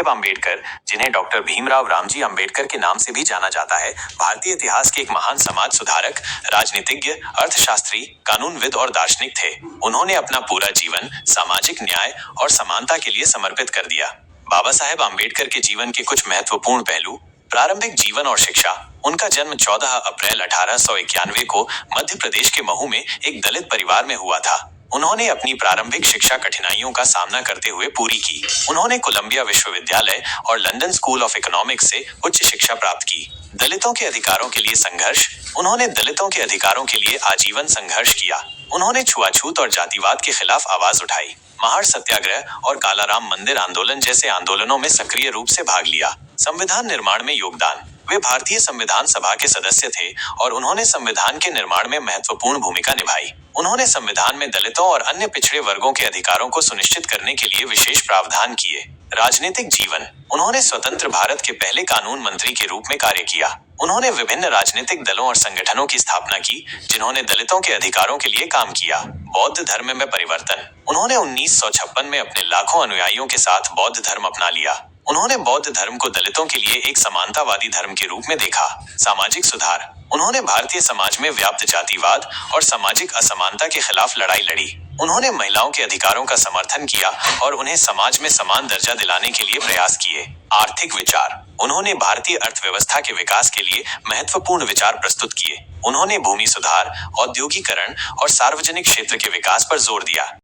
साहेब आम्बेडकर, जिन्हें डॉक्टर भीमराव रामजी आम्बेडकर के नाम से भी जाना जाता है, भारतीय इतिहास के एक महान समाज सुधारक, राजनीतिज्ञ, अर्थशास्त्री, कानूनविद और दार्शनिक थे। उन्होंने अपना पूरा जीवन सामाजिक न्याय और समानता के लिए समर्पित कर दिया। बाबा साहेब आम्बेडकर के जीवन के कुछ महत्वपूर्ण पहलू। प्रारंभिक जीवन और शिक्षा। उनका जन्म 14 अप्रैल 1891 को मध्य प्रदेश के महू में एक दलित परिवार में हुआ था। उन्होंने अपनी प्रारंभिक शिक्षा कठिनाइयों का सामना करते हुए पूरी की। उन्होंने कोलंबिया विश्वविद्यालय और लंदन स्कूल ऑफ इकोनॉमिक्स से उच्च शिक्षा प्राप्त की। दलितों के अधिकारों के लिए संघर्ष। उन्होंने दलितों के अधिकारों के लिए आजीवन संघर्ष किया। उन्होंने छुआछूत और जातिवाद के खिलाफ आवाज उठाई। महार सत्याग्रह और कालाराम मंदिर आंदोलन जैसे आंदोलनों में सक्रिय रूप से भाग लिया। संविधान निर्माण में योगदान। वे भारतीय संविधान सभा के सदस्य थे और उन्होंने संविधान के निर्माण में महत्वपूर्ण भूमिका निभाई। उन्होंने संविधान में दलितों और अन्य पिछड़े वर्गों के अधिकारों को सुनिश्चित करने के लिए विशेष प्रावधान किए। राजनीतिक जीवन। उन्होंने स्वतंत्र भारत के पहले कानून मंत्री के रूप में कार्य किया। उन्होंने विभिन्न राजनीतिक दलों और संगठनों की स्थापना की, जिन्होंने दलितों के अधिकारों के लिए काम किया। बौद्ध धर्म में परिवर्तन। उन्होंने 1956 में अपने लाखों अनुयायियों के साथ बौद्ध धर्म अपना लिया। उन्होंने बौद्ध धर्म को दलितों के लिए एक समानतावादी धर्म के रूप में देखा। सामाजिक सुधार। उन्होंने भारतीय समाज में व्याप्त जातिवाद और सामाजिक असमानता के खिलाफ लड़ाई लड़ी। उन्होंने महिलाओं के अधिकारों का समर्थन किया और उन्हें समाज में समान दर्जा दिलाने के लिए प्रयास किए। आर्थिक विचार। उन्होंने भारतीय अर्थव्यवस्था के विकास के लिए महत्वपूर्ण विचार प्रस्तुत किए। उन्होंने भूमि सुधार, औद्योगिकरण और सार्वजनिक क्षेत्र के विकास पर जोर दिया।